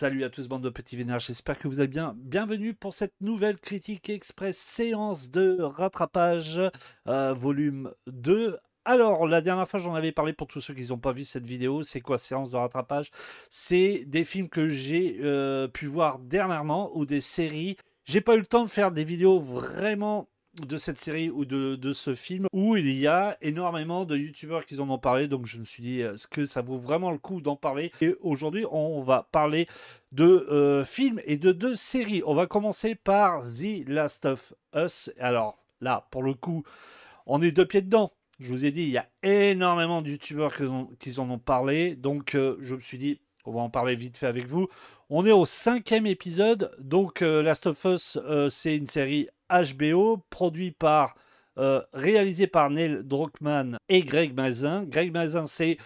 Salut à tous, bande de petits vénards, j'espère que vous allez bien. Bienvenue pour cette nouvelle critique express séance de rattrapage, volume 2. Alors, la dernière fois, j'en avais parlé pour tous ceux qui n'ont pas vu cette vidéo. C'est quoi séance de rattrapage? C'est des films que j'ai pu voir dernièrement ou des séries. J'ai pas eu le temps de faire des vidéos vraiment de cette série ou de ce film où il y a énormément de youtubeurs qui en ont parlé, donc je me suis dit est-ce que ça vaut vraiment le coup d'en parler, et aujourd'hui on va parler de films et de deux séries. On va commencer par The Last of Us. Alors là pour le coup on est deux pieds dedans. Je vous ai dit il y a énormément de youtubeurs qui en ont parlé, donc je me suis dit on va en parler vite fait avec vous. On est au 5e épisode, donc Last of Us, c'est une série HBO, réalisé par Neil Druckmann et Greg Mazin. Greg Mazin, c'est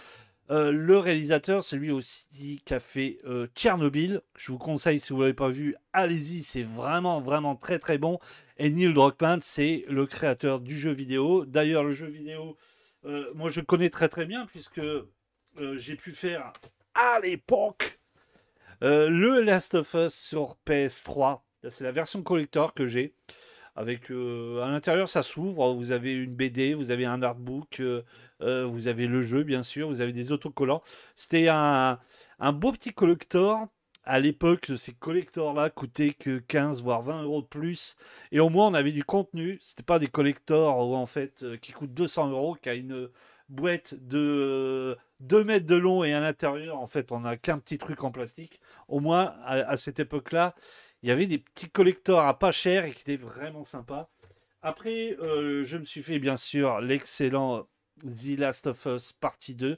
le réalisateur, c'est lui aussi qui a fait Tchernobyl. Je vous conseille, si vous ne l'avez pas vu, allez-y, c'est vraiment, vraiment très, très bon. Et Neil Druckmann, c'est le créateur du jeu vidéo. D'ailleurs, le jeu vidéo, moi, je connais très, très bien, puisque j'ai pu faire, à l'époque, le Last of Us sur PS3. C'est la version collector que j'ai. Avec à l'intérieur, ça s'ouvre. Vous avez une BD, vous avez un artbook, vous avez le jeu, bien sûr, vous avez des autocollants. C'était un beau petit collector. À l'époque, ces collectors-là coûtaient que 15 voire 20 euros de plus. Et au moins, on avait du contenu. C'était pas des collectors en fait, qui coûtent 200 euros, qui a une boîte de 2 mètres de long et à l'intérieur, en fait, on n'a qu'un petit truc en plastique. Au moins, à cette époque-là, il y avait des petits collectors à pas cher et qui étaient vraiment sympas. Après, je me suis fait bien sûr l'excellent The Last of Us partie 2.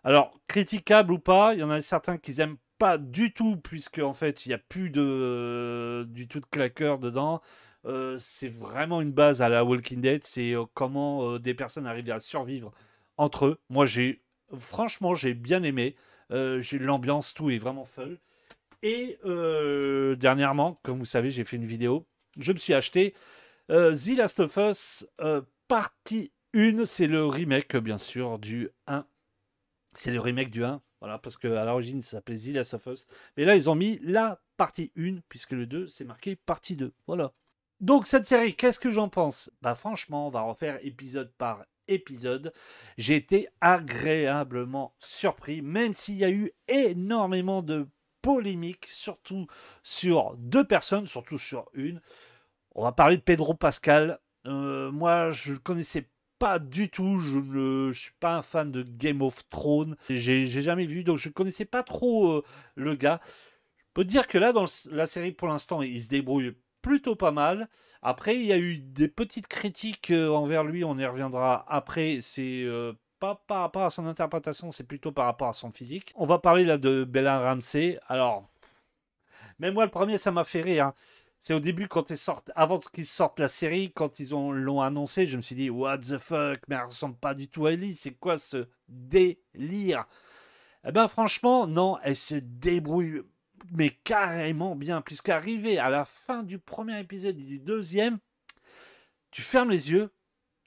Alors, critiquable ou pas, il y en a certains qui n'aiment pas du tout, puisque en fait, il n'y a plus du tout de claqueur dedans. C'est vraiment une base à la Walking Dead. C'est comment des personnes arrivent à survivre entre eux. Moi, franchement, j'ai bien aimé. L'ambiance, tout est vraiment fun. Et dernièrement, comme vous savez, j'ai fait une vidéo. Je me suis acheté The Last of Us partie 1. C'est le remake, bien sûr, du 1. C'est le remake du 1. Voilà, parce qu'à l'origine, ça s'appelait The Last of Us. Mais là, ils ont mis la partie 1, puisque le 2, c'est marqué partie 2. Voilà. Donc, cette série, qu'est-ce que j'en pense? Bah, franchement, on va refaire épisode par épisode. J'ai été agréablement surpris, même s'il y a eu énormément de polémiques, surtout sur deux personnes, surtout sur une. On va parler de Pedro Pascal. Moi, je ne le connaissais pas du tout. Je suis pas un fan de Game of Thrones. J'ai jamais vu, donc je ne connaissais pas trop le gars. Je peux dire que là, dans la série, pour l'instant, il se débrouille plutôt pas mal. Après, il y a eu des petites critiques envers lui. On y reviendra après. C'est pas par rapport à son interprétation, c'est plutôt par rapport à son physique. On va parler là de Bella Ramsey. Alors, même moi, le premier, ça m'a fait rire, hein. C'est au début, avant qu'ils sortent la série, quand l'ont annoncé, je me suis dit, what the fuck, mais elle ressemble pas du tout à Ellie, c'est quoi ce délire? Eh ben, franchement, non, elle se débrouille, mais carrément bien, puisqu'arrivé à la fin du premier épisode et du deuxième, tu fermes les yeux,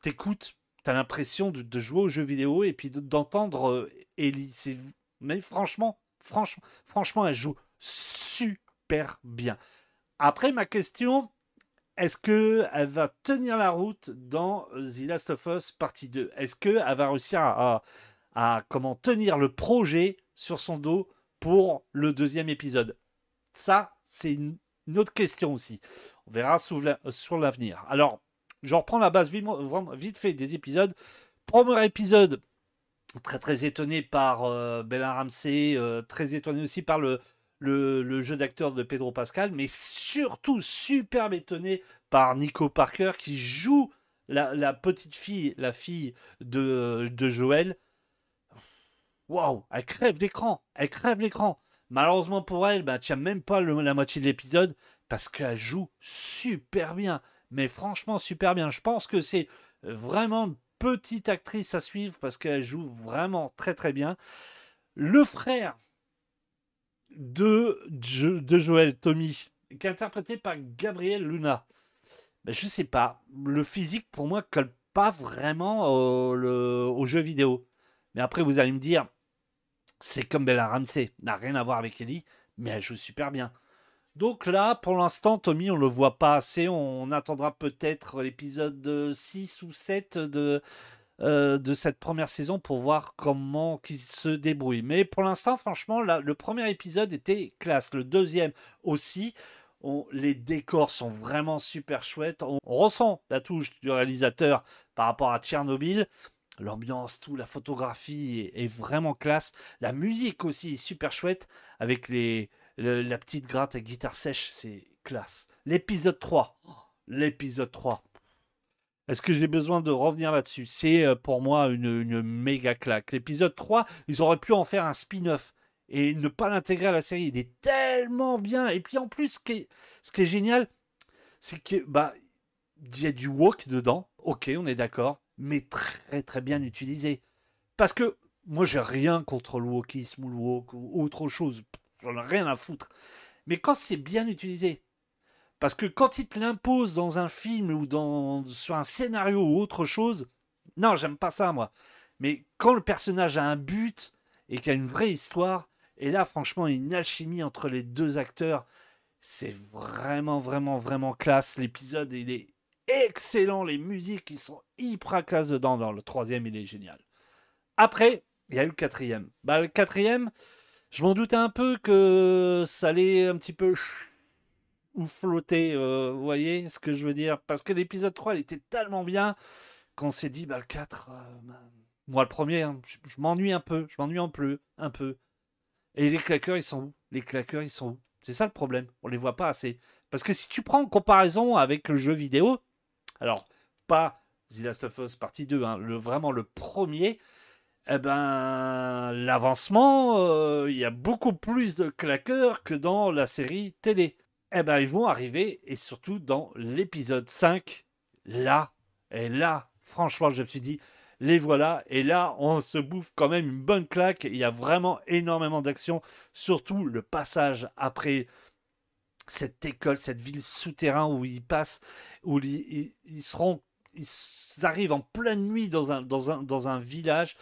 t'écoutes, t'as l'impression de jouer aux jeux vidéo et puis d'entendre Ellie. Mais franchement, elle joue super bien. Après, ma question, est-ce qu'elle va tenir la route dans The Last of Us partie 2? Est-ce qu'elle va réussir à comment tenir le projet sur son dos pour le deuxième épisode? Ça, c'est une autre question aussi. On verra sur l'avenir. Alors, je reprends la base vraiment vite fait des épisodes. Premier épisode, très très étonné par Bella Ramsey, très étonné aussi par le jeu d'acteur de Pedro Pascal, mais surtout superbe étonné par Nico Parker qui joue la petite fille, la fille de Joël. Waouh, elle crève l'écran, elle crève l'écran. Malheureusement pour elle, bah, tient même pas la moitié de l'épisode parce qu'elle joue super bien. Mais franchement, super bien. Je pense que c'est vraiment une petite actrice à suivre parce qu'elle joue vraiment très très bien. Le frère de Joël, Tommy, qui est interprété par Gabriel Luna. Ben, je sais pas. Le physique, pour moi, colle pas vraiment au jeu vidéo. Mais après, vous allez me dire, c'est comme Bella Ramsey, n'a rien à voir avec Ellie. mais elle joue super bien. Donc là, pour l'instant, Tommy, on le voit pas assez. On attendra peut-être l'épisode 6 ou 7 de cette première saison pour voir comment qu'il se débrouille. Mais pour l'instant, franchement, là, le premier épisode était classe. Le deuxième aussi. Les décors sont vraiment super chouettes. On ressent la touche du réalisateur par rapport à Tchernobyl. L'ambiance, tout, la photographie est vraiment classe. La musique aussi est super chouette avec la petite gratte à guitare sèche, c'est classe. L'épisode 3. L'épisode 3. Est-ce que j'ai besoin de revenir là-dessus? C'est pour moi une méga claque. L'épisode 3, ils auraient pu en faire un spin-off et ne pas l'intégrer à la série. Il est tellement bien. Et puis en plus, ce qui est génial, c'est que bah il y a du woke dedans. Ok, on est d'accord, mais très très bien utilisé. Parce que moi, j'ai rien contre le wokisme ou le woke ou autre chose. J'en ai rien à foutre. Mais quand c'est bien utilisé, parce que quand il te l'impose dans un film ou sur un scénario ou autre chose, non, j'aime pas ça, moi. Mais quand le personnage a un but et qu'il y a une vraie histoire, et là, franchement, une alchimie entre les deux acteurs, c'est vraiment, vraiment, vraiment classe. L'épisode, il est excellent. Les musiques, ils sont hyper classe dedans. Dans le troisième, il est génial. Après, il y a eu le quatrième. Bah, le quatrième, je m'en doutais un peu que ça allait un petit peu ou flotter, vous voyez ce que je veux dire? Parce que l'épisode 3, il était tellement bien qu'on s'est dit, bah, le 4, bah, moi le premier, hein, je m'ennuie un peu, je m'ennuie un peu. Et les claqueurs, ils sont où? Les claqueurs, ils sont où? C'est ça le problème, on les voit pas assez. Parce que si tu prends en comparaison avec le jeu vidéo, alors pas The Last of Us partie 2, hein, vraiment le premier, eh ben, l'avancement, il y a beaucoup plus de claqueurs que dans la série télé. Eh ben, ils vont arriver, et surtout dans l'épisode 5, là, et là, franchement, je me suis dit, les voilà, et là, on se bouffe quand même une bonne claque. Il y a vraiment énormément d'action, surtout le passage après cette école, cette ville souterrain où ils passent, où ils arrivent en pleine nuit dans un village.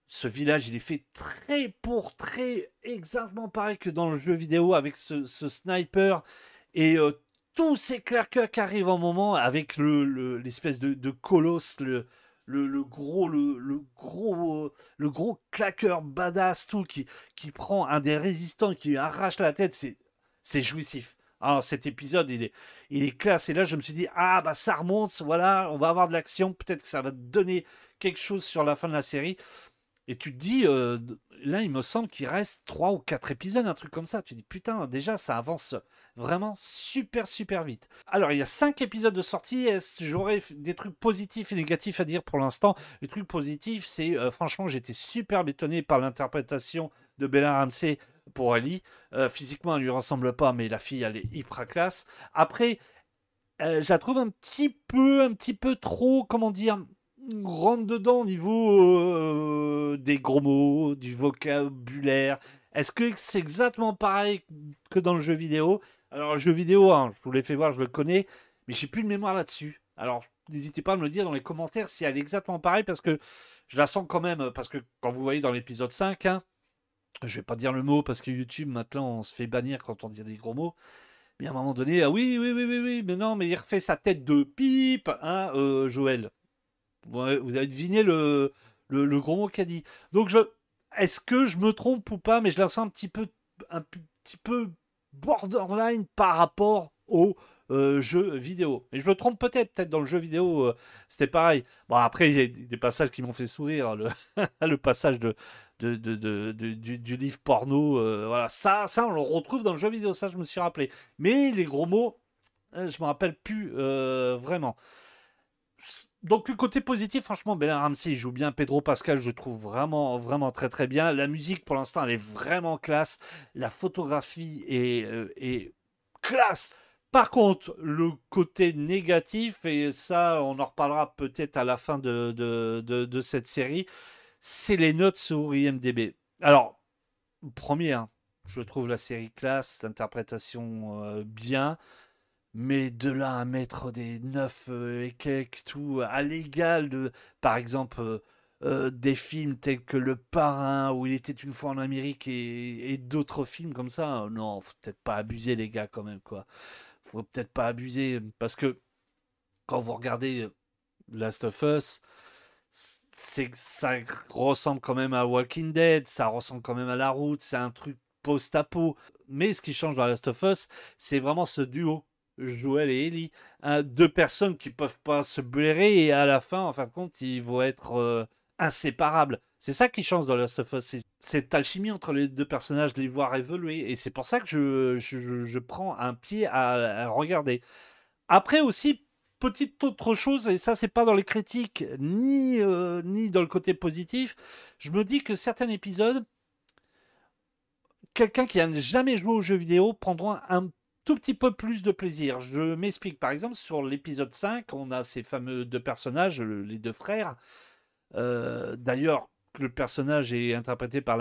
Ce village, il est fait très pour très exactement pareil que dans le jeu vidéo avec ce sniper et tous ces claqueurs qui arrivent en moment avec l'espèce de colosse, le gros claqueur badass tout qui prend un des résistants qui arrache la tête, c'est jouissif. Alors cet épisode, il est classe. Et là, je me suis dit, ah bah ça remonte, voilà, on va avoir de l'action, peut-être que ça va donner quelque chose sur la fin de la série. Et tu te dis, là, il me semble qu'il reste 3 ou 4 épisodes, un truc comme ça. Tu te dis, putain, déjà, ça avance vraiment super, super vite. Alors, il y a 5 épisodes de sortie. J'aurais des trucs positifs et négatifs à dire pour l'instant. Les trucs positifs, c'est, franchement, j'étais super étonné par l'interprétation de Bella Ramsey pour Ali. Physiquement, elle lui ressemble pas, mais la fille, elle est hyper classe. Après, je la trouve un petit peu trop, comment dire, rentre dedans au niveau des gros mots, du vocabulaire. Est-ce que c'est exactement pareil que dans le jeu vidéo? Alors, le jeu vidéo, hein, je vous l'ai fait voir, je le connais, mais j'ai plus de mémoire là-dessus. Alors, n'hésitez pas à me le dire dans les commentaires si elle est exactement pareille, parce que je la sens quand même, parce que quand vous voyez dans l'épisode 5, hein, je vais pas dire le mot, parce que YouTube, maintenant, on se fait bannir quand on dit des gros mots. Mais à un moment donné, ah oui, oui, oui, oui, oui, mais non, mais il refait sa tête de pipe, hein, Joël. Ouais, vous avez deviné le gros mot qu'a dit. Donc, est-ce que je me trompe ou pas, mais je la sens un petit peu borderline par rapport au jeu vidéo. Et je me trompe peut-être dans le jeu vidéo, c'était pareil. Bon, après, il y a des passages qui m'ont fait sourire. Le passage du livre porno, voilà, ça, on le retrouve dans le jeu vidéo, ça, je me suis rappelé. Mais les gros mots, je me rappelle plus vraiment. Donc, le côté positif, franchement, Bella Ramsey il joue bien. Pedro Pascal, je trouve vraiment, vraiment très, très bien. La musique, pour l'instant, elle est vraiment classe. La photographie est classe. Par contre, le côté négatif, et ça, on en reparlera peut-être à la fin de cette série, c'est les notes sur IMDb. Alors, premier, hein, je trouve la série classe, l'interprétation bien. Mais de là à mettre des 9 et quelques, tout à l'égal de, par exemple, des films tels que Le Parrain, ou Il était une fois en Amérique, et d'autres films comme ça. Non, faut peut-être pas abuser, les gars, quand même, quoi. Faut peut-être pas abuser, parce que quand vous regardez Last of Us, ça ressemble quand même à Walking Dead, ça ressemble quand même à La Route, c'est un truc post-apo. Mais ce qui change dans Last of Us, c'est vraiment ce duo, Joel et Ellie. Deux personnes qui peuvent pas se blairer, et à la fin, en fin de compte, ils vont être inséparables. C'est ça qui change dans Last of Us, c'est cette alchimie entre les deux personnages, de les voir évoluer. Et c'est pour ça que je prends un pied à regarder. Après aussi, petite autre chose, et ça c'est pas dans les critiques ni dans le côté positif, je me dis que certains épisodes, quelqu'un qui n'a jamais joué aux jeux vidéo prendra un tout petit peu plus de plaisir. Je m'explique. Par exemple, sur l'épisode 5, on a ces fameux deux personnages, les deux frères. D'ailleurs, le personnage est interprété par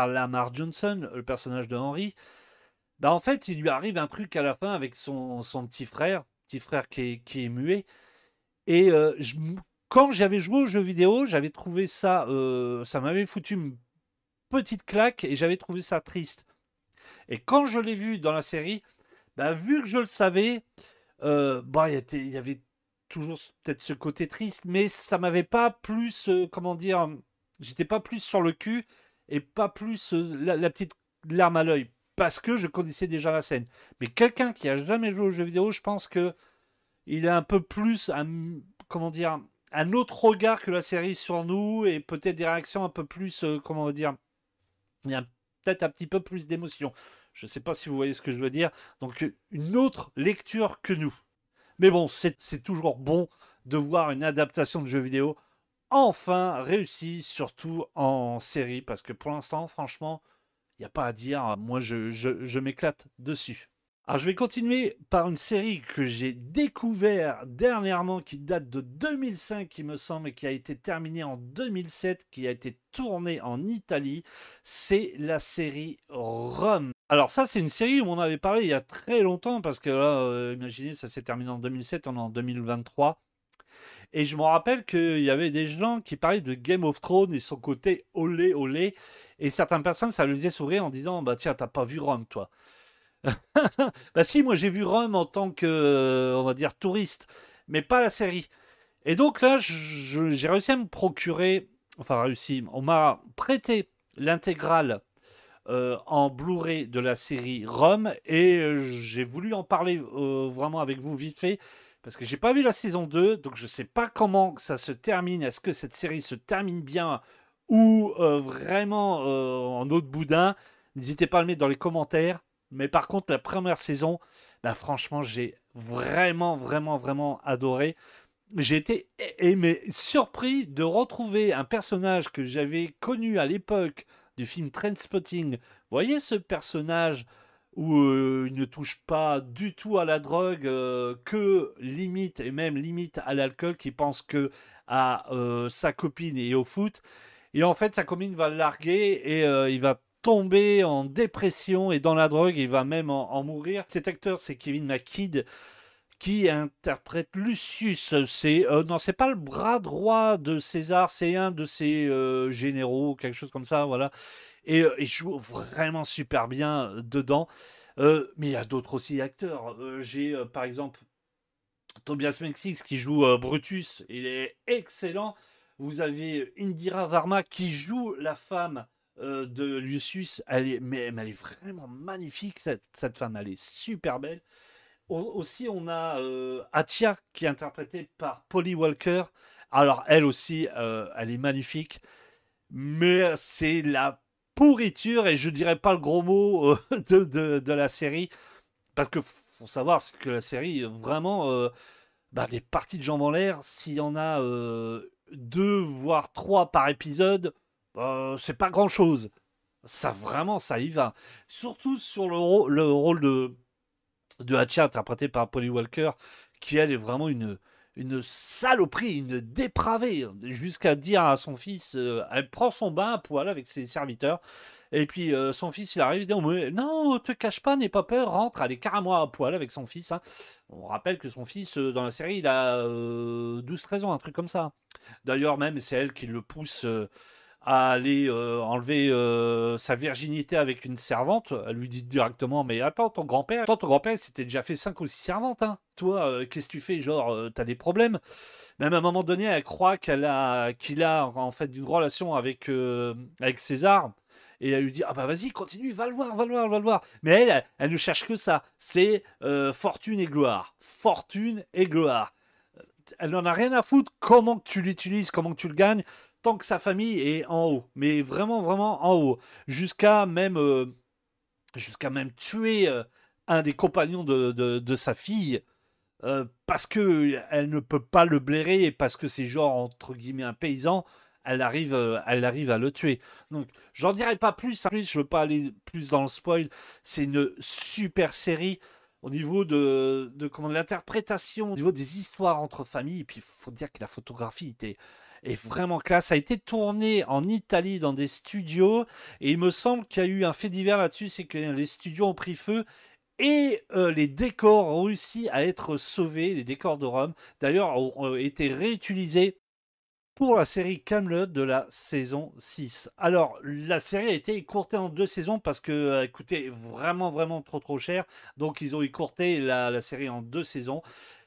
Lamar Johnson, le personnage de Henry. Bah, en fait, il lui arrive un truc à la fin avec son petit frère qui est muet. Et quand j'avais joué aux jeux vidéo, j'avais trouvé ça, ça m'avait foutu une petite claque, et j'avais trouvé ça triste. Et quand je l'ai vu dans la série, bah, vu que je le savais, bah, il y avait toujours peut-être ce côté triste, mais ça m'avait pas plus, comment dire, j'étais pas plus sur le cul, et pas plus la petite larme à l'œil, parce que je connaissais déjà la scène. Mais quelqu'un qui a jamais joué aux jeux vidéo, je pense que il a un peu plus comment dire, un autre regard que la série sur nous, et peut-être des réactions un peu plus, comment dire, il y a peut-être un petit peu plus d'émotion. Je ne sais pas si vous voyez ce que je veux dire. Donc une autre lecture que nous. Mais bon, c'est toujours bon de voir une adaptation de jeu vidéo enfin réussie, surtout en série, parce que pour l'instant, franchement, il n'y a pas à dire. Moi, je m'éclate dessus. Alors, je vais continuer par une série que j'ai découvert dernièrement, qui date de 2005, il me semble, et qui a été terminée en 2007, qui a été tournée en Italie. C'est la série Rome. Alors ça, c'est une série où on avait parlé il y a très longtemps, parce que là, imaginez, ça s'est terminé en 2007, on est en 2023. Et je me rappelle qu'il y avait des gens qui parlaient de Game of Thrones et son côté olé olé. Et certaines personnes, ça leur faisait sourire en disant, bah tiens, t'as pas vu Rome, toi. Bah si, moi j'ai vu Rome en tant que, on va dire, touriste, mais pas la série. Et donc là, j'ai réussi à me procurer, enfin réussi, on m'a prêté l'intégrale en Blu-ray de la série Rome, et j'ai voulu en parler vraiment avec vous vite fait, parce que j'ai pas vu la saison 2, donc je sais pas comment ça se termine. Est-ce que cette série se termine bien, ou vraiment en eau de boudin? N'hésitez pas à le mettre dans les commentaires. Mais par contre, la première saison, bah, franchement, j'ai vraiment, vraiment, vraiment adoré. J'ai été surpris de retrouver un personnage que j'avais connu à l'époque du film Trainspotting. Vous voyez ce personnage où il ne touche pas du tout à la drogue, que limite, et même limite à l'alcool, qui pense que à sa copine et au foot. Et en fait, sa copine va le larguer, et il va tomber en dépression et dans la drogue, il va même en mourir. Cet acteur, c'est Kevin McKidd, qui interprète Lucius. Non, c'est pas le bras droit de César, c'est un de ses généraux, quelque chose comme ça, voilà. Et il joue vraiment super bien dedans. Mais il y a d'autres aussi acteurs. J'ai par exemple Tobias Menzies qui joue Brutus, il est excellent. Vous avez Indira Varma qui joue la femme de Lucius. Mais elle est vraiment magnifique, cette femme, elle est super belle. Aussi, on a Atia qui est interprétée par Polly Walker. Alors, elle aussi, elle est magnifique, mais c'est la pourriture, et je dirais pas le gros mot de la série, parce que faut savoir que la série, vraiment, bah, les parties de jambes en l'air, s'il y en a deux, voire trois par épisode, c'est pas grand-chose. Ça, vraiment, ça y va. Surtout sur le rôle de Hatcha, interprétée par Polly Walker, qui elle est vraiment une saloperie, une dépravée, jusqu'à dire à son fils, elle prend son bain à poil avec ses serviteurs, et puis son fils il arrive et dit, non, te cache pas, n'aie pas peur, rentre, elle est carrément à poil avec son fils, hein. On rappelle que son fils dans la série il a 12-13 ans, un truc comme ça. D'ailleurs, même, c'est elle qui le pousse à aller enlever sa virginité avec une servante. Elle lui dit directement, mais attends, ton grand-père, s'était déjà fait 5 ou 6 servantes, hein. Toi, qu'est-ce que tu fais? Genre, t'as des problèmes? Même à un moment donné, elle croit qu'il a en fait une relation avec César. Et elle lui dit, ah bah vas-y, continue, va le voir, va le voir, va le voir. Mais elle ne cherche que ça. C'est fortune et gloire. Fortune et gloire. Elle n'en a rien à foutre comment que tu l'utilises, comment que tu le gagnes, tant que sa famille est en haut. Mais vraiment, vraiment en haut. Jusqu'à même tuer un des compagnons de sa fille parce que elle ne peut pas le blairer et parce que c'est genre entre guillemets un paysan, elle arrive à le tuer. Donc j'en dirai pas plus, hein. Je veux pas aller plus dans le spoil. C'est une super série au niveau de l'interprétation, au niveau des histoires entre familles. Et puis il faut dire que la photographie est vraiment classe. Ça a été tourné en Italie dans des studios et il me semble qu'il y a eu un fait divers là-dessus, c'est que les studios ont pris feu et les décors ont réussi à être sauvés, les décors de Rome, d'ailleurs, ont été réutilisés pour la série Camelot de la saison 6. Alors, la série a été écourtée en 2 saisons parce que coûtait vraiment, vraiment trop, trop cher. Donc, ils ont écourté la série en 2 saisons.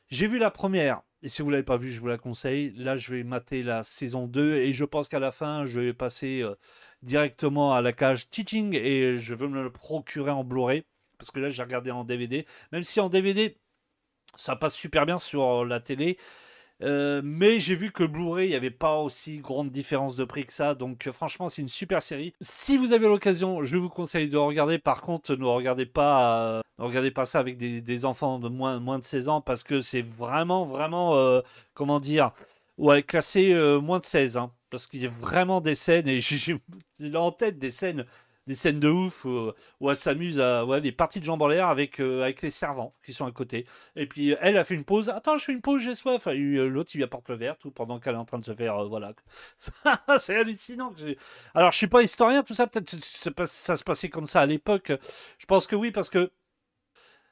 J'ai vu la première, et si vous ne l'avez pas vue, je vous la conseille. Là, je vais mater la saison 2, et je pense qu'à la fin, je vais passer directement à la cage teaching, et je veux me le procurer en Blu-ray. Parce que là, j'ai regardé en DVD. Même si en DVD, ça passe super bien sur la télé. Mais j'ai vu que le Blu-ray, il n'y avait pas aussi grande différence de prix que ça. Donc franchement, c'est une super série. Si vous avez l'occasion, je vous conseille de regarder. Par contre, ne regardez pas ça avec des enfants de moins de 16 ans parce que c'est vraiment, vraiment, comment dire, ouais, classé moins de 16, hein, parce qu'il y a vraiment des scènes, et j'ai en tête des scènes de ouf où elle s'amuse à ouais, des parties de jambes en l'air avec les servants qui sont à côté. Et puis elle a fait une pause. Attends, je fais une pause, j'ai soif. Et l'autre, il lui apporte le verre, tout pendant qu'elle est en train de se faire. Voilà. C'est hallucinant. Alors, je suis pas historien, tout ça. Peut-être ça se passait comme ça à l'époque. Je pense que oui, parce que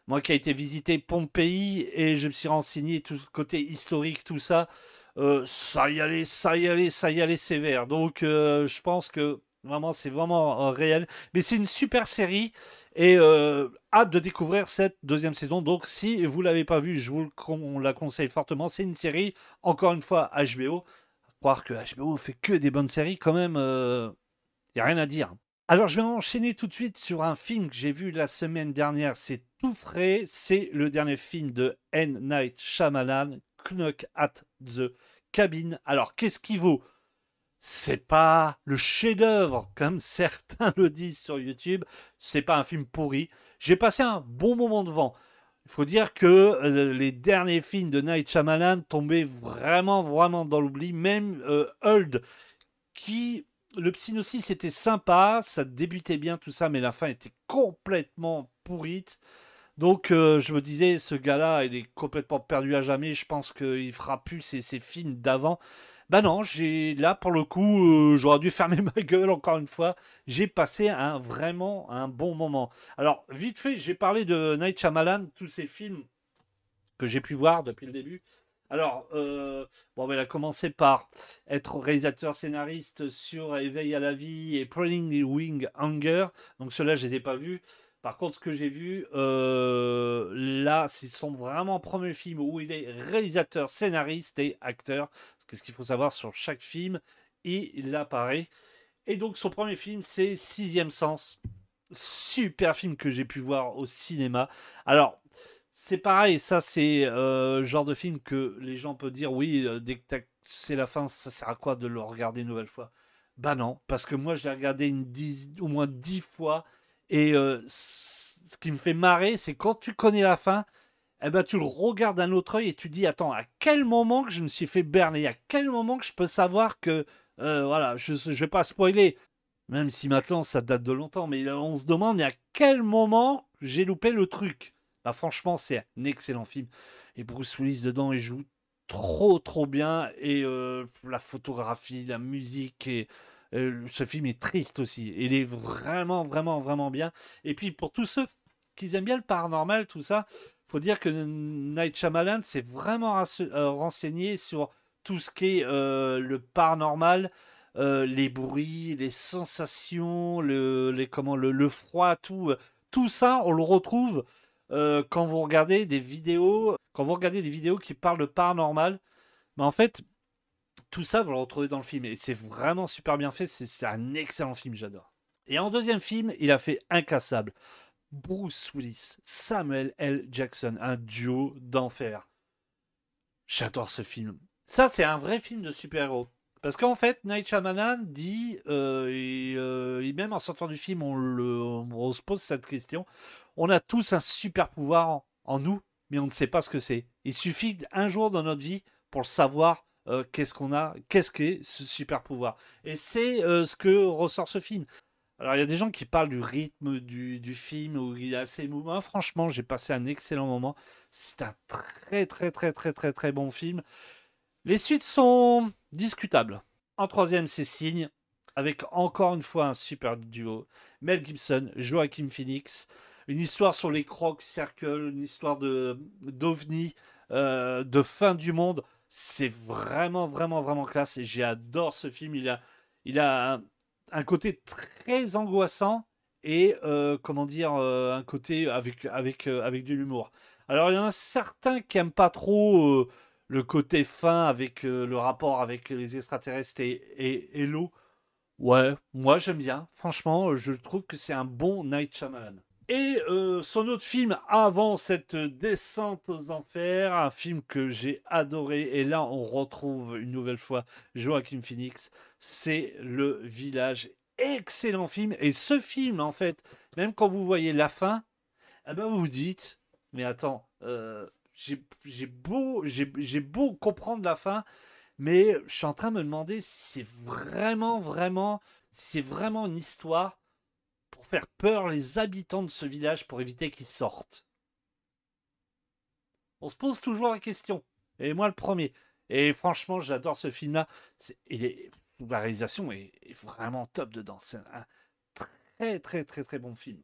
moi qui ai été visiter Pompéi et je me suis renseigné tout le côté historique, tout ça, ça y allait, ça y allait, ça y allait sévère. Donc, je pense que vraiment, c'est vraiment réel. Mais c'est une super série et hâte de découvrir cette deuxième saison. Donc, si vous l'avez pas vue, on la conseille fortement. C'est une série, encore une fois, HBO. Croire que HBO fait que des bonnes séries, quand même, y a rien à dire. Alors, je vais enchaîner tout de suite sur un film que j'ai vu la semaine dernière. C'est tout frais. C'est le dernier film de N. Night Shyamalan, Knock at the Cabin. Alors, qu'est-ce qui vaut? C'est pas le chef-d'œuvre, comme certains le disent sur YouTube. C'est pas un film pourri. J'ai passé un bon moment devant. Il faut dire que les derniers films de Night Shyamalan tombaient vraiment, vraiment dans l'oubli. Même Hold, qui le Psygnosis était sympa, ça débutait bien tout ça, mais la fin était complètement pourrite. Donc je me disais, ce gars-là, il est complètement perdu à jamais. Je pense qu'il fera plus ses films d'avant. Bah non, là pour le coup, j'aurais dû fermer ma gueule encore une fois. J'ai passé vraiment un bon moment. Alors vite fait, j'ai parlé de Night Shyamalan, tous ces films que j'ai pu voir depuis le début. Alors, bon, ben, il a commencé par être réalisateur scénariste sur Éveil à la vie et Prowling the Wing Hunger. Donc ceux-là, je les ai pas vus. Par contre, ce que j'ai vu, là, c'est son vraiment premier film où il est réalisateur, scénariste et acteur. Parce que ce qu'il faut savoir sur chaque film, et il apparaît. Et donc, son premier film, c'est Sixième Sens. Super film que j'ai pu voir au cinéma. Alors, c'est pareil, ça c'est le genre de film que les gens peuvent dire oui, dès que c'est la fin, ça sert à quoi de le regarder une nouvelle fois? Bah non, parce que moi je l'ai regardé au moins 10 fois et ce qui me fait marrer, c'est quand tu connais la fin, eh ben tu le regardes d'un autre œil et tu dis attends, à quel moment que je me suis fait berner? À quel moment que je peux savoir que voilà, je vais pas spoiler, même si maintenant ça date de longtemps, mais on se demande à quel moment j'ai loupé le truc. Bah franchement, c'est un excellent film. Et Bruce Willis dedans, il joue trop trop bien. Et la photographie, la musique, et ce film est triste aussi. Il est vraiment vraiment vraiment bien. Et puis pour tous ceux qui aiment bien le paranormal, tout ça, faut dire que Night Shyamalan s'est vraiment renseigné sur tout ce qui est le paranormal, les bruits, les sensations, le froid, tout ça, on le retrouve quand vous regardez des vidéos, qui parlent de paranormal. Mais en fait, tout ça, vous le retrouvez dans le film. Et c'est vraiment super bien fait. C'est un excellent film, j'adore. Et en deuxième film, il a fait Incassable. Bruce Willis, Samuel L. Jackson, un duo d'enfer. J'adore ce film. Ça, c'est un vrai film de super-héros. Parce qu'en fait, Night Shyamalan dit, et même en sortant du film, on se pose cette question, on a tous un super pouvoir en nous, mais on ne sait pas ce que c'est. Il suffit d'un jour dans notre vie pour le savoir, qu'est-ce qu'on a, qu'est-ce qu'est ce super pouvoir. Et c'est ce que ressort ce film. Alors, il y a des gens qui parlent du rythme du film, où il est assez émouvant. Franchement, j'ai passé un excellent moment. C'est un très, très, très, très, très, très bon film. Les suites sont discutables. En troisième, c'est Signe, avec encore une fois un super duo. Mel Gibson, Joaquin Phoenix. Une histoire sur les Crocs Circle, une histoire d'ovni, de fin du monde. C'est vraiment, vraiment, vraiment classe. Et j'adore ce film. Il a un côté très angoissant et, comment dire, un côté avec de l'humour. Alors, il y en a certains qui n'aiment pas trop le côté fin avec le rapport avec les extraterrestres et l'eau. Ouais, moi j'aime bien. Franchement, je trouve que c'est un bon Night Shyamalan. Et son autre film avant cette descente aux enfers, un film que j'ai adoré, et là on retrouve une nouvelle fois Joaquin Phoenix, c'est Le Village. Excellent film. Et ce film, en fait, même quand vous voyez la fin, eh ben vous vous dites, mais attends, j'ai beau comprendre la fin, mais je suis en train de me demander si c'est vraiment une histoire pour faire peur les habitants de ce village pour éviter qu'ils sortent. On se pose toujours la question. Et moi le premier. Et franchement, j'adore ce film-là. La réalisation est vraiment top dedans. C'est un très très très très bon film.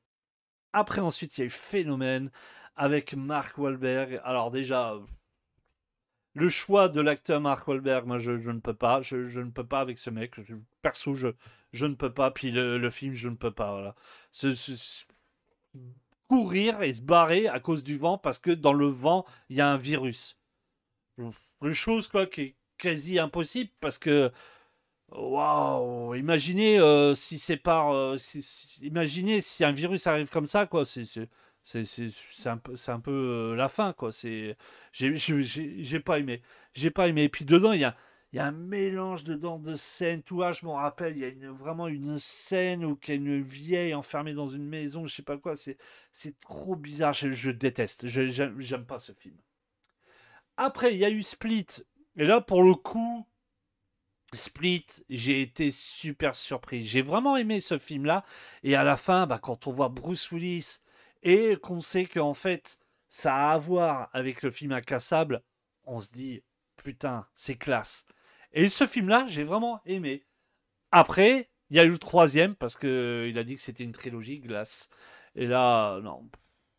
Après, ensuite, il y a eu Phénomène avec Mark Wahlberg. Alors déjà, le choix de l'acteur Mark Wahlberg, moi, je ne peux pas. Je ne peux pas avec ce mec. Perso, je ne peux pas. Puis le film, je ne peux pas. Voilà. Courir et se barrer à cause du vent parce que dans le vent, il y a un virus. Une chose quoi qui est quasi impossible parce que waouh, imaginez si c'est imaginez si un virus arrive comme ça quoi, c'est un peu la fin quoi. J'ai pas aimé, j'ai pas aimé. Et puis dedans il y a un mélange dedans de scènes. Tout je m'en rappelle, il y a vraiment une scène où il y a une vieille enfermée dans une maison, je sais pas quoi. C'est trop bizarre. Je déteste. J'aime pas ce film. Après il y a eu Split. Et là pour le coup. Split, j'ai été super surpris. J'ai vraiment aimé ce film-là. Et à la fin, bah, quand on voit Bruce Willis et qu'on sait qu'en fait, ça a à voir avec le film Incassable, on se dit, putain, c'est classe. Et ce film-là, j'ai vraiment aimé. Après, il y a eu le troisième, parce qu'il a dit que c'était une trilogie, Glace. Et là, non,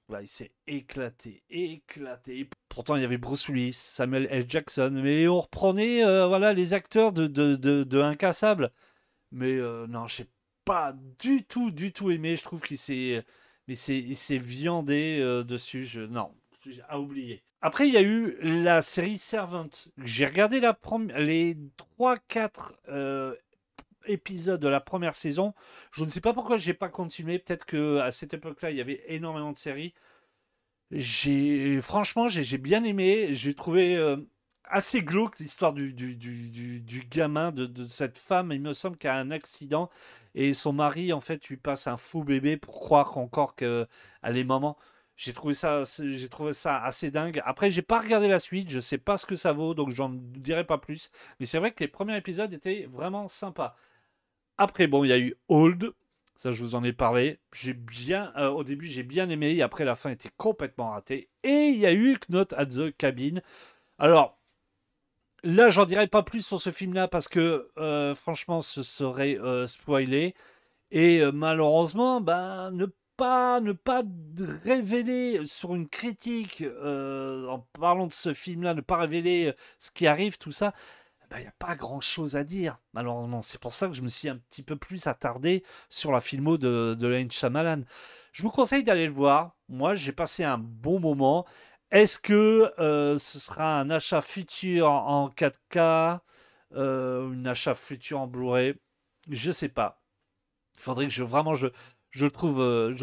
là, il s'est éclaté, éclaté. Pourtant, il y avait Bruce Willis, Samuel L. Jackson, mais on reprenait voilà, les acteurs de Incassable. Mais non, j'ai pas du tout aimé. Je trouve il s'est viandé dessus. Non, j'ai à oublier. Après, il y a eu la série Servant. J'ai regardé les trois quatre épisodes de la première saison. Je ne sais pas pourquoi j'ai pas continué. Peut-être que à cette époque-là, il y avait énormément de séries. Franchement, j'ai bien aimé. J'ai trouvé assez glauque l'histoire du gamin, de cette femme. Il me semble qu'il y a un accident et son mari, en fait, lui passe un faux bébé pour croire encore qu'elle est maman. J'ai trouvé ça assez dingue. Après, j'ai pas regardé la suite. Je sais pas ce que ça vaut, donc j'en dirai pas plus. Mais c'est vrai que les premiers épisodes étaient vraiment sympas. Après, bon, il y a eu Old. Ça, je vous en ai parlé. Au début, j'ai bien aimé. Et après, la fin était complètement ratée. Et il y a eu Knot at the Cabin. Alors, là, j'en dirai pas plus sur ce film-là parce que, franchement, ce serait spoilé. Et malheureusement, ben, ne pas révéler sur une critique en parlant de ce film-là, ne pas révéler ce qui arrive, tout ça. bah, il n'y a pas grand-chose à dire, malheureusement. C'est pour ça que je me suis un petit peu plus attardé sur la filmo de M. Shyamalan. Je vous conseille d'aller le voir. Moi, j'ai passé un bon moment. Est-ce que ce sera un achat futur en 4K, un achat futur en Blu-ray? Je sais pas. Il faudrait que je le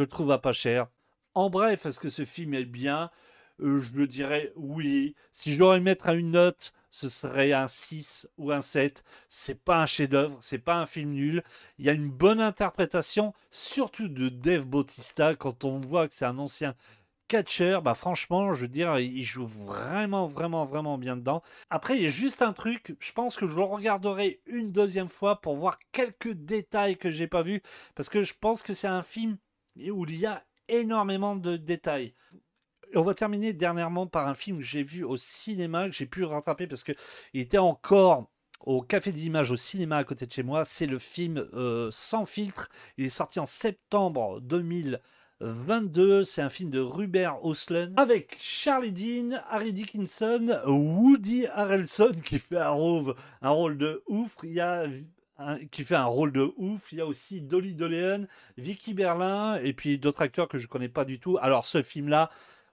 trouve à pas cher. En bref, est-ce que ce film est bien? Je le dirais oui. Si je devais le mettre à une note, ce serait un 6 ou un 7. C'est pas un chef-d'œuvre, c'est pas un film nul. Il y a une bonne interprétation, surtout de Dave Bautista, quand on voit que c'est un ancien catcheur, bah franchement, je veux dire, il joue vraiment, vraiment, vraiment bien dedans. Après, il y a juste un truc, je pense que je le regarderai une deuxième fois pour voir quelques détails que j'ai pas vus, parce que je pense que c'est un film où il y a énormément de détails. Et on va terminer dernièrement par un film que j'ai vu au cinéma, que j'ai pu rattraper parce que il était encore au Café d'Images au cinéma à côté de chez moi. C'est le film Sans filtre. Il est sorti en septembre 2022. C'est un film de Robert Ostlund avec Charlie Dean, Harry Dickinson, Woody Harrelson qui fait un rôle de ouf. Il y a qui fait un rôle de ouf. Il y a aussi Dolly Dolean, Vicky Berlin et puis d'autres acteurs que je connais pas du tout. Alors ce film-là,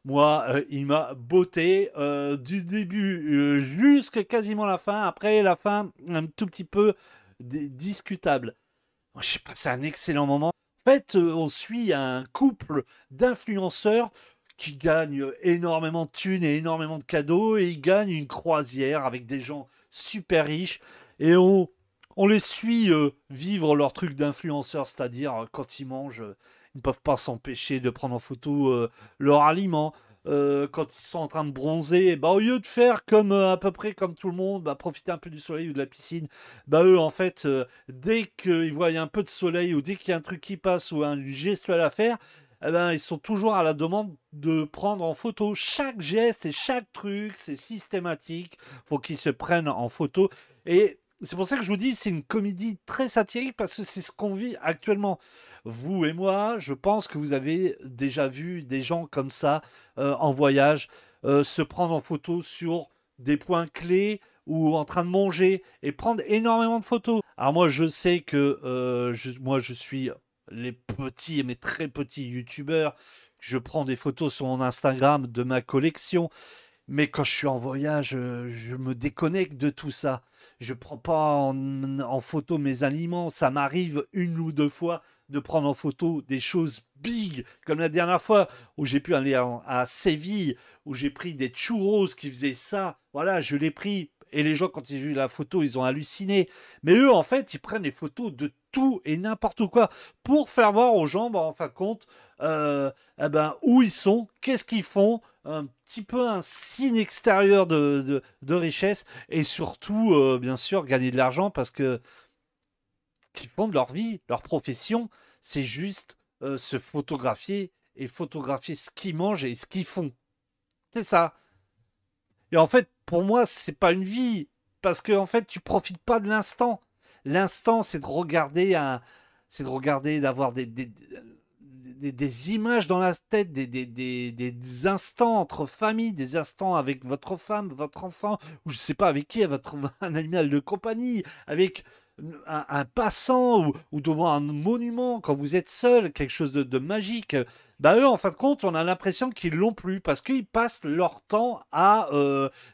moi, il m'a botté du début jusqu'à quasiment la fin. Après, la fin, un tout petit peu discutable. Moi, j'ai passé un excellent moment. En fait, on suit un couple d'influenceurs qui gagnent énormément de thunes et énormément de cadeaux. Et ils gagnent une croisière avec des gens super riches. Et on les suit vivre leur truc d'influenceur, c'est-à-dire quand ils mangent, ils ne peuvent pas s'empêcher de prendre en photo leur aliment. Quand ils sont en train de bronzer, bah, au lieu de faire comme à peu près comme tout le monde, bah, profiter un peu du soleil ou de la piscine, bah eux en fait, dès qu'ils voient un peu de soleil ou dès qu'il y a un truc qui passe ou un gestuel à faire, eh ben, ils sont toujours à la demande de prendre en photo chaque geste et chaque truc, c'est systématique, faut qu'ils se prennent en photo. Et c'est pour ça que je vous dis, c'est une comédie très satirique parce que c'est ce qu'on vit actuellement. Vous et moi, je pense que vous avez déjà vu des gens comme ça en voyage se prendre en photo sur des points clés ou en train de manger et prendre énormément de photos. Alors moi, je sais que moi, je suis les petits, mais très petits youtubeurs. Je prends des photos sur mon Instagram de ma collection. Mais quand je suis en voyage, je me déconnecte de tout ça. Je prends pas en photo mes aliments. Ça m'arrive une ou deux fois de prendre en photo des choses big, comme la dernière fois où j'ai pu aller à Séville, où j'ai pris des churros qui faisaient ça. Voilà, je l'ai pris. Et les gens, quand ils ont vu la photo, ils ont halluciné. Mais eux, en fait, ils prennent les photos de tout et n'importe quoi pour faire voir aux gens, bah, en fin de compte, eh ben, où ils sont, qu'est-ce qu'ils font, un petit peu un signe extérieur de richesse et surtout, bien sûr, gagner de l'argent parce que ce qu'ils font de leur vie, leur profession, c'est juste se photographier et photographier ce qu'ils mangent et ce qu'ils font. C'est ça. Et en fait, pour moi, c'est pas une vie parce que en fait, tu profites pas de l'instant. L'instant, c'est de regarder c'est de regarder, d'avoir des images dans la tête, des instants entre famille, des instants avec votre femme, votre enfant, ou je sais pas avec qui, votre un animal de compagnie, avec un passant ou devant un monument quand vous êtes seul, quelque chose de magique. Bah eux, en fin de compte, on a l'impression qu'ils l'ont plus parce qu'ils passent leur temps à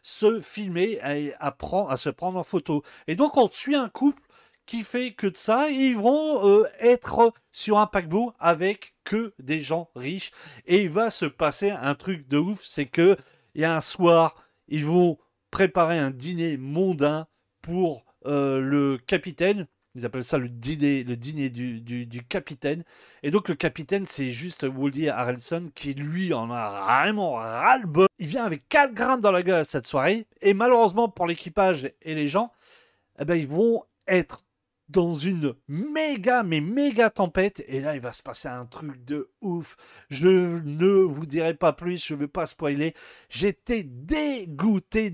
se filmer, à se prendre en photo. Et donc on suit un couple qui fait que de ça, ils vont être sur un paquebot avec que des gens riches. Et il va se passer un truc de ouf, c'est que il y a un soir, ils vont préparer un dîner mondain pour le capitaine. Ils appellent ça le dîner du capitaine. Et donc le capitaine, c'est juste Woody Harrelson qui, lui, en a vraiment ras-le-bol. Il vient avec 4 grammes dans la gueule cette soirée. Et malheureusement pour l'équipage et les gens, eh ben, ils vont être dans une méga tempête. Et là, il va se passer un truc de ouf. Je ne vous dirai pas plus, je ne veux pas spoiler. J'étais dégoûté.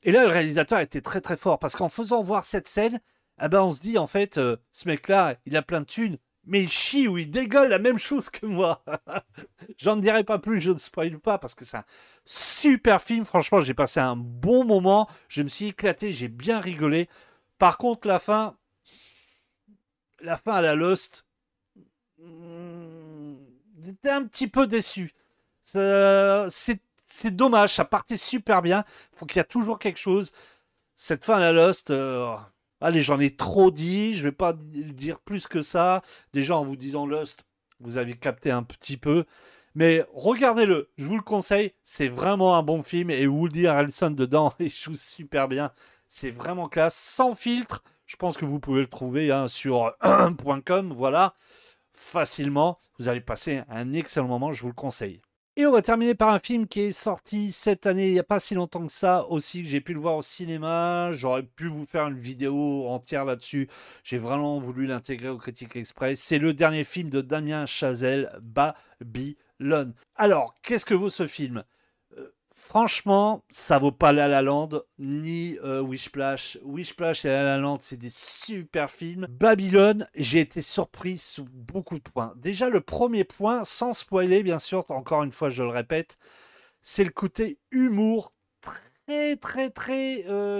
Et là, le réalisateur était très fort parce qu'en faisant voir cette scène, eh ben, on se dit en fait, ce mec-là, il a plein de thunes. mais il chie ou il dégueule la même chose que moi. J'en dirai pas plus, je ne spoil pas, parce que c'est un super film. Franchement, j'ai passé un bon moment. Je me suis éclaté, j'ai bien rigolé. Par contre, la fin à la Lost, j'étais un petit peu déçu. C'est dommage, ça partait super bien. Faut qu'il y a toujours quelque chose. Cette fin à la Lost, allez, j'en ai trop dit. Je vais pas dire plus que ça. Déjà, en vous disant Lost, vous avez capté un petit peu. Mais regardez-le, je vous le conseille. C'est vraiment un bon film. Et Woody Harrelson dedans, il joue super bien. C'est vraiment classe, sans filtre. Je pense que vous pouvez le trouver hein, sur .com, voilà, facilement. Vous allez passer un excellent moment, je vous le conseille. Et on va terminer par un film qui est sorti cette année, il n'y a pas si longtemps que ça aussi, que j'ai pu le voir au cinéma. J'aurais pu vous faire une vidéo entière là-dessus. J'ai vraiment voulu l'intégrer au Critique Express. C'est le dernier film de Damien Chazelle, Babylone. Alors, qu'est-ce que vaut ce film? Franchement, ça vaut pas La La Land ni Wishplash. Wishplash et La La Land, c'est des super films. Babylone, j'ai été surpris sous beaucoup de points. Déjà, le premier point, sans spoiler, bien sûr, encore une fois, je le répète, c'est le côté humour très,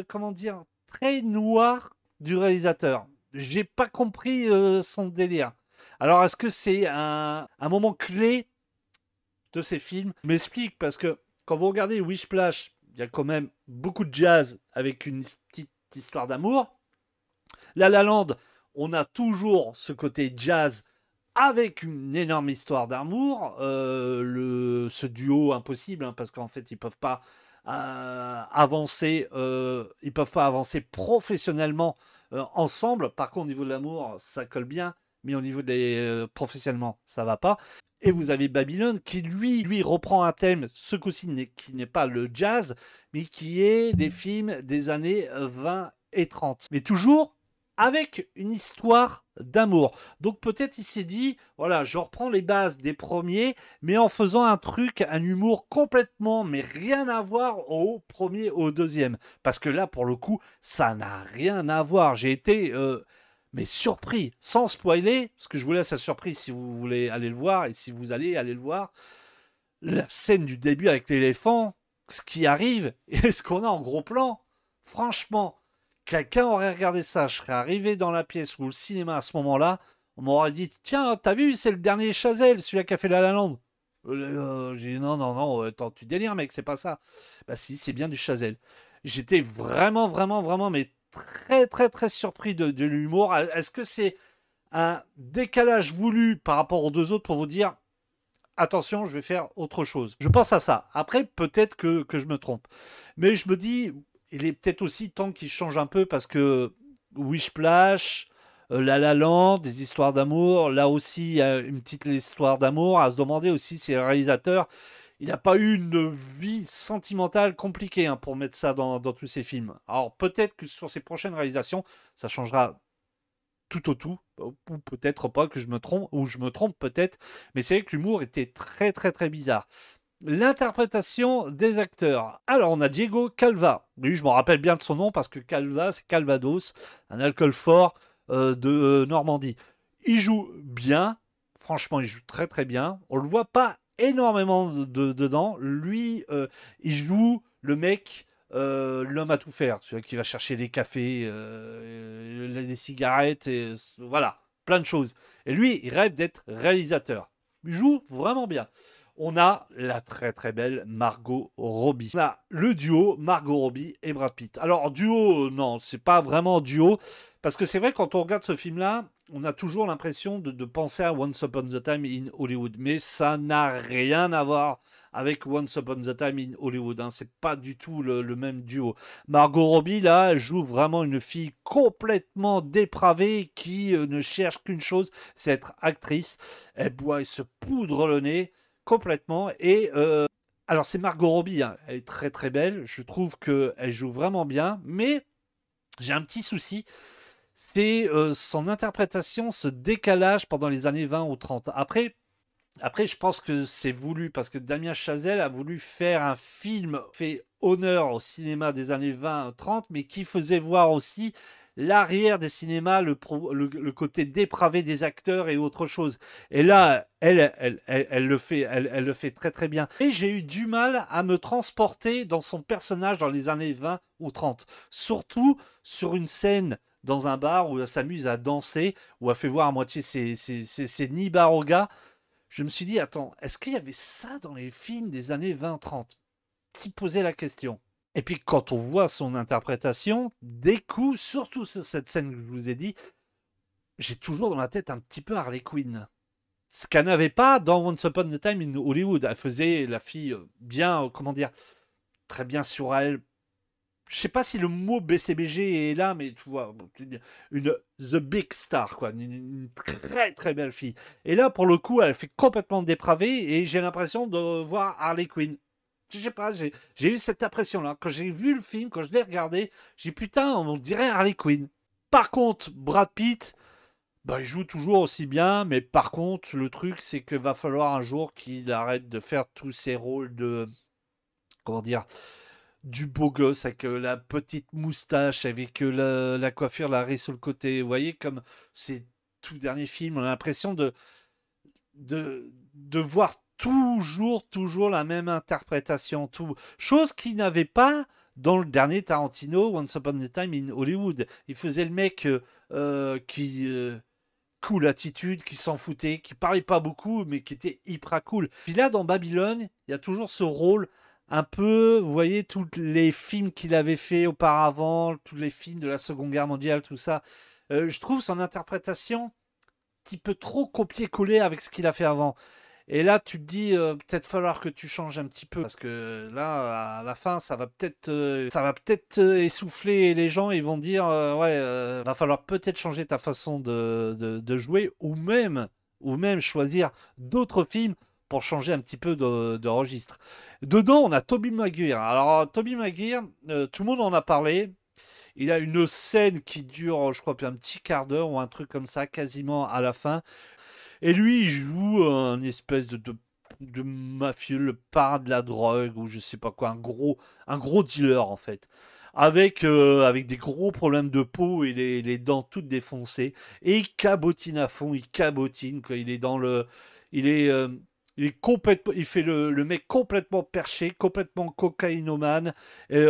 comment dire, très noir du réalisateur. J'ai pas compris son délire. Alors, est-ce que c'est un moment clé de ces films? Je m'explique parce que quand vous regardez Wishplash, il y a quand même beaucoup de jazz avec une petite histoire d'amour. La La Land, on a toujours ce côté jazz avec une énorme histoire d'amour. Ce duo impossible, hein, parce qu'en fait, ils peuvent pas avancer professionnellement ensemble. Par contre, au niveau de l'amour, ça colle bien, mais au niveau des professionnellement, ça va pas. Et vous avez Babylone qui lui reprend un thème, ce coup-ci qui n'est pas le jazz, mais qui est des films des années 20 et 30. Mais toujours avec une histoire d'amour. Donc peut-être il s'est dit, voilà, je reprends les bases des premiers, mais en faisant un truc, un humour complètement, mais rien à voir au premier, au deuxième. Parce que là, pour le coup, ça n'a rien à voir. J'ai été mais surpris, sans spoiler, parce que je vous laisse la surprise si vous voulez aller le voir, et si vous allez aller le voir, la scène du début avec l'éléphant, ce qui arrive, et ce qu'on a en gros plan, franchement, quelqu'un aurait regardé ça, je serais arrivé dans la pièce ou le cinéma à ce moment-là, on m'aurait dit, tiens, t'as vu, c'est le dernier Chazelle, celui-là qui a fait La La Land. J'ai dit, non, attends, tu délires, mec, c'est pas ça. Bah si, c'est bien du Chazelle. J'étais vraiment, mais très surpris de l'humour. Est-ce que c'est un décalage voulu par rapport aux deux autres pour vous dire, attention, je vais faire autre chose. Je pense à ça. Après, peut-être que je me trompe. Mais je me dis, il est peut-être aussi temps qu'il change un peu parce que Wishplash, La La Land, des histoires d'amour, là aussi, il y a une petite histoire d'amour. À se demander aussi si le réalisateur, il n'a pas eu une vie sentimentale compliquée hein, pour mettre ça dans tous ses films. Alors peut-être que sur ses prochaines réalisations, ça changera tout, ou peut-être pas que je me trompe, ou je me trompe peut-être, mais c'est vrai que l'humour était très bizarre. L'interprétation des acteurs. Alors, on a Diego Calva. Lui, je me rappelle bien de son nom parce que Calva, c'est Calvados, un alcool fort de Normandie. Il joue bien. Franchement, il joue très bien. On le voit pas énormément dedans. Lui, il joue le mec, l'homme à tout faire. Celui qui va chercher les cafés, les cigarettes, et voilà, plein de choses. Et lui, il rêve d'être réalisateur. Il joue vraiment bien. On a la très belle Margot Robbie. On a le duo Margot Robbie et Brad Pitt. Alors duo, non, c'est pas vraiment duo, parce que c'est vrai quand on regarde ce film-là, on a toujours l'impression de penser à Once Upon a Time in Hollywood, mais ça n'a rien à voir avec Once Upon a Time in Hollywood. Hein. C'est pas du tout le même duo. Margot Robbie là, elle joue vraiment une fille complètement dépravée qui ne cherche qu'une chose, c'est être actrice. Elle boit et se poudre le nez complètement. Et alors c'est Margot Robbie, hein. Elle est très belle. Je trouve qu'elle joue vraiment bien, mais j'ai un petit souci. C'est son interprétation, ce décalage pendant les années 20 ou 30. Après, je pense que c'est voulu parce que Damien Chazelle a voulu faire un film fait honneur au cinéma des années 20-30, mais qui faisait voir aussi l'arrière des cinémas, le côté dépravé des acteurs et autre chose. Et là, elle le fait très très bien. Et j'ai eu du mal à me transporter dans son personnage dans les années 20 ou 30. Surtout sur une scène dans un bar où elle s'amuse à danser, où elle fait voir à moitié ses nibards au gars. Je me suis dit, attends, est-ce qu'il y avait ça dans les films des années 20-30? S'y poser la question. Et puis quand on voit son interprétation, des coups, surtout sur cette scène que je vous ai dit, j'ai toujours dans la tête un petit peu Harley Quinn. Ce qu'elle n'avait pas dans Once Upon a Time in Hollywood. Elle faisait la fille bien, comment dire, très bien sur elle. Je sais pas si le mot BCBG est là, mais tu vois, une The Big Star, quoi, une très très belle fille. Et là, pour le coup, elle fait complètement dépravée et j'ai l'impression de voir Harley Quinn. Je sais pas, j'ai eu cette impression-là. Quand j'ai vu le film, quand je l'ai regardé, j'ai dit putain, on dirait Harley Quinn. Par contre, Brad Pitt, bah, il joue toujours aussi bien, mais par contre, le truc, c'est qu'il va falloir un jour qu'il arrête de faire tous ces rôles de, comment dire, du beau gosse avec la petite moustache, avec la coiffure, la raie sur le côté. Vous voyez, comme ces tout derniers films, on a l'impression de voir toujours la même interprétation. Chose qu'il n'avait pas dans le dernier Tarantino, Once Upon a Time in Hollywood. Il faisait le mec qui... cool attitude, qui s'en foutait, qui parlait pas beaucoup, mais qui était hyper cool. Puis là, dans Babylone, il y a toujours ce rôle un peu, vous voyez, tous les films qu'il avait fait auparavant, tous les films de la Seconde Guerre mondiale, tout ça. Je trouve son interprétation un petit peu trop copier-coller avec ce qu'il a fait avant. Et là, tu te dis, peut-être falloir que tu changes un petit peu, parce que là, à la fin, ça va peut-être essouffler les gens. Ils vont dire, ouais, va falloir peut-être changer ta façon de jouer, ou même choisir d'autres films pour changer un petit peu de registre. Dedans, on a Tobey Maguire. Alors, Tobey Maguire, tout le monde en a parlé. Il a une scène qui dure, je crois, un petit quart d'heure ou un truc comme ça, quasiment à la fin. Et lui, il joue un espèce de mafieux, le parrain de la drogue, ou je sais pas quoi, un gros dealer en fait. Avec des gros problèmes de peau et les dents toutes défoncées. Et il cabotine à fond, il cabotine, quoi. Il est dans le. Il est. Il est complètement, il fait le mec complètement perché, complètement cocaïnomane. Et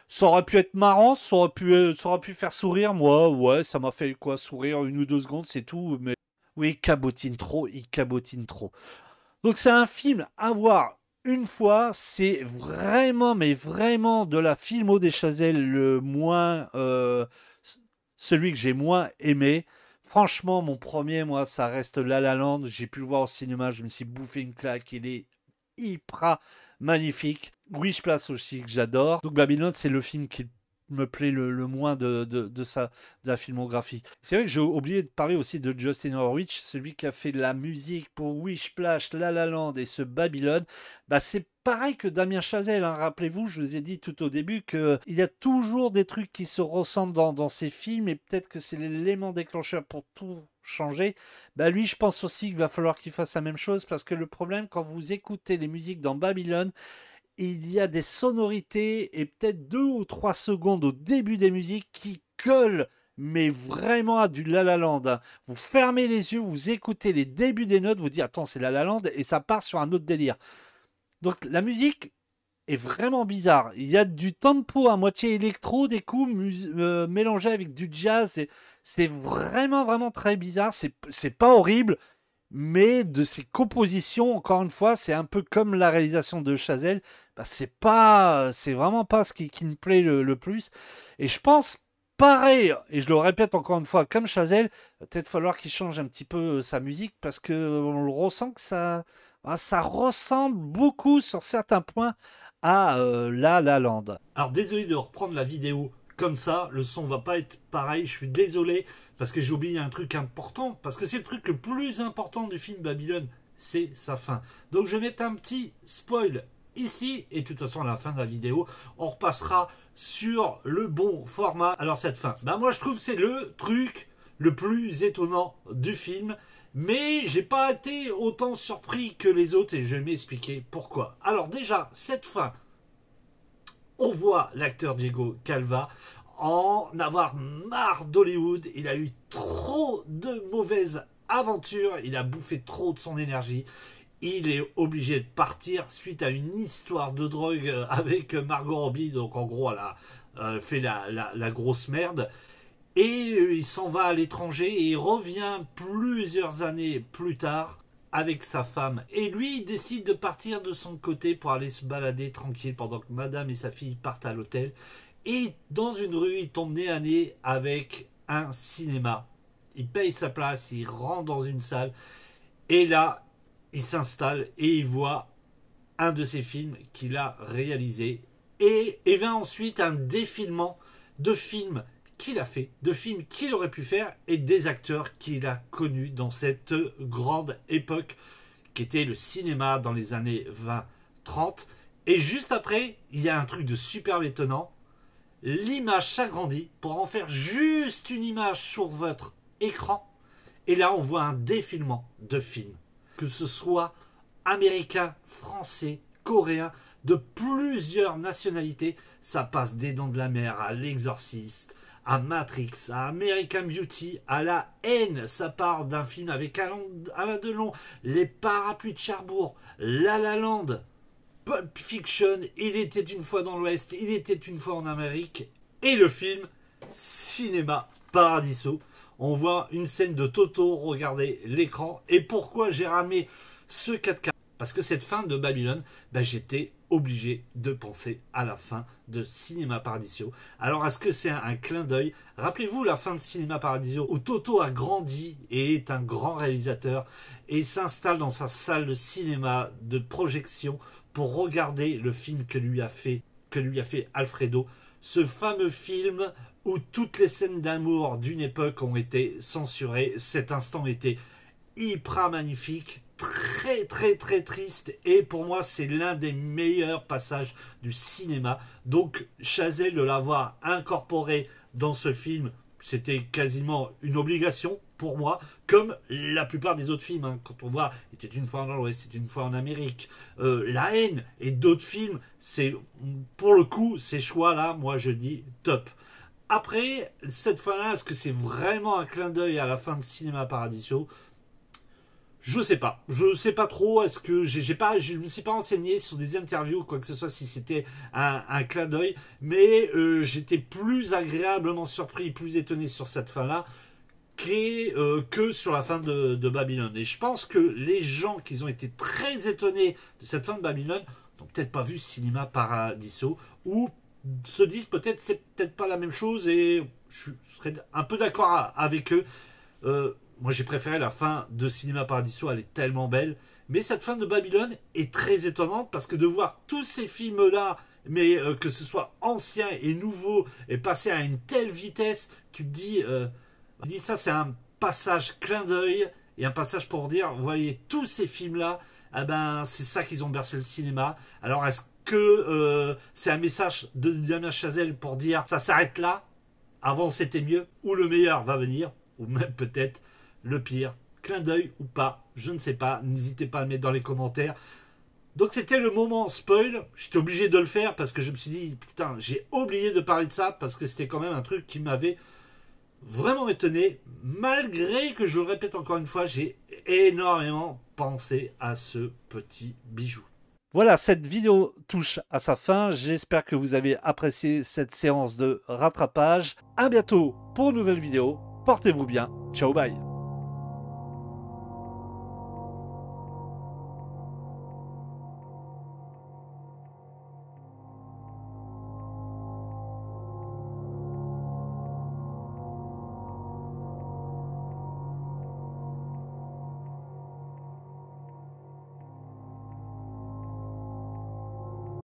ça aurait pu être marrant, ça aurait pu faire sourire, moi, ouais, ça m'a fait quoi, sourire 1 ou 2 secondes, c'est tout. Mais oui, il cabotine trop, il cabotine trop. Donc c'est un film à voir une fois, c'est vraiment, mais vraiment de la filmo des Chazelles le moins, celui que j'ai moins aimé. Franchement, mon premier, moi, ça reste La La Land. J'ai pu le voir au cinéma, je me suis bouffé une claque. Il est hyper magnifique. Wish Place aussi, que j'adore. Donc Babylone, c'est le film qui me plaît le moins de la filmographie. C'est vrai que j'ai oublié de parler aussi de Justin Horwich, celui qui a fait la musique pour Wish Splash, La La Land et ce Babylone. Bah, c'est pareil que Damien Chazelle, hein. Rappelez-vous, je vous ai dit tout au début qu'il y a toujours des trucs qui se ressemblent dans ces films et peut-être que c'est l'élément déclencheur pour tout changer. Bah lui, je pense aussi qu'il va falloir qu'il fasse la même chose parce que le problème, quand vous écoutez les musiques dans Babylone, il y a des sonorités et peut-être 2 ou 3 secondes au début des musiques qui collent, mais vraiment à du La La Land, hein. Vous fermez les yeux, vous écoutez les débuts des notes, vous dites attends, c'est La La Land et ça part sur un autre délire. Donc la musique est vraiment bizarre. Il y a du tempo à moitié électro, des coups mélangés avec du jazz. C'est vraiment, vraiment très bizarre. C'est pas horrible, mais de ses compositions, encore une fois, c'est un peu comme la réalisation de Chazelle. Bah, c'est vraiment pas ce qui me plaît le plus. Et je pense, pareil, et je le répète encore une fois, comme Chazelle, va peut-être falloir qu'il change un petit peu sa musique parce que on le ressent que ça ressemble beaucoup sur certains points à La La Land. Alors désolé de reprendre la vidéo comme ça, le son va pas être pareil, je suis désolé parce que j'ai oublié un truc important, parce que c'est le truc le plus important du film Babylone, c'est sa fin. Donc je vais mettre un petit spoil ici, et de toute façon à la fin de la vidéo, on repassera sur le bon format. Alors cette fin, bah moi je trouve que c'est le truc le plus étonnant du film, mais j'ai pas été autant surpris que les autres et je vais m'expliquer pourquoi. Alors déjà, cette fin, on voit l'acteur Diego Calva en avoir marre d'Hollywood. Il a eu trop de mauvaises aventures. Il a bouffé trop de son énergie. Il est obligé de partir suite à une histoire de drogue avec Margot Robbie. Donc en gros, elle a fait la grosse merde. Et il s'en va à l'étranger et il revient plusieurs années plus tard avec sa femme. Et lui, il décide de partir de son côté pour aller se balader tranquille pendant que madame et sa fille partent à l'hôtel. Et dans une rue, il tombe nez à nez avec un cinéma. Il paye sa place, il rentre dans une salle. Et là, il s'installe et il voit un de ses films qu'il a réalisé. Et vient ensuite un défilement de films qu'il a fait, de films qu'il aurait pu faire et des acteurs qu'il a connus dans cette grande époque qui était le cinéma dans les années 20-30. Et juste après, il y a un truc de super étonnant. L'image s'agrandit pour en faire juste une image sur votre écran. Et là, on voit un défilement de films. Que ce soit américain, français, coréen, de plusieurs nationalités. Ça passe des Dents de la Mer à L'Exorciste, à Matrix, à American Beauty, à La Haine. Ça part d'un film avec Alain Delon, Les Parapluies de Cherbourg, La La Land, Pulp Fiction, Il était une fois dans l'Ouest, Il était une fois en Amérique. Et le film Cinéma Paradiso. On voit une scène de Toto regarder l'écran. Et pourquoi j'ai ramé ce 4K? Parce que cette fin de Babylone, j'étais obligé de penser à la fin de Cinéma Paradiso. Alors, est-ce que c'est un clin d'œil? Rappelez-vous la fin de Cinéma Paradiso où Toto a grandi et est un grand réalisateur et s'installe dans sa salle de cinéma de projection pour regarder le film que lui a fait Alfredo. Ce fameux film où toutes les scènes d'amour d'une époque ont été censurées. Cet instant était hyper magnifique, très très très triste, et pour moi c'est l'un des meilleurs passages du cinéma. Donc Chazelle de l'avoir incorporé dans ce film, c'était quasiment une obligation pour moi, comme la plupart des autres films, hein. Quand on voit Il était une fois dans l'Ouest, C'était une fois en Amérique, La Haine et d'autres films, c'est pour le coup ces choix là, moi je dis top. Après, cette fin-là, est-ce que c'est vraiment un clin d'œil à la fin de Cinéma Paradiso? Je sais pas. Je sais pas trop. Est-ce que je me suis pas renseigné sur des interviews ou quoi que ce soit si c'était un clin d'œil. Mais j'étais plus agréablement surpris, plus étonné sur cette fin-là que sur la fin de Babylone. Et je pense que les gens qui ont été très étonnés de cette fin de Babylone n'ont peut-être pas vu Cinéma Paradiso ou se disent peut-être c'est peut-être pas la même chose, et je serais un peu d'accord avec eux. Moi j'ai préféré la fin de Cinéma Paradiso, elle est tellement belle, mais cette fin de Babylone est très étonnante parce que de voir tous ces films là, mais que ce soit ancien et nouveau et passer à une telle vitesse, tu te dis ça, c'est un passage clin d'œil et un passage pour dire vous voyez tous ces films là, c'est ça qu'ils ont bercé le cinéma. Alors est-ce que c'est un message de Damien Chazelle pour dire ça s'arrête là, avant c'était mieux, ou le meilleur va venir, ou même peut-être le pire, clin d'œil ou pas, je ne sais pas, n'hésitez pas à le mettre dans les commentaires. Donc c'était le moment spoil, j'étais obligé de le faire parce que je me suis dit putain, j'ai oublié de parler de ça parce que c'était quand même un truc qui m'avait vraiment étonné, malgré que je le répète encore une fois, j'ai énormément pensé à ce petit bijou. Voilà, cette vidéo touche à sa fin. J'espère que vous avez apprécié cette séance de rattrapage. À bientôt pour une nouvelle vidéo. Portez-vous bien. Ciao, bye.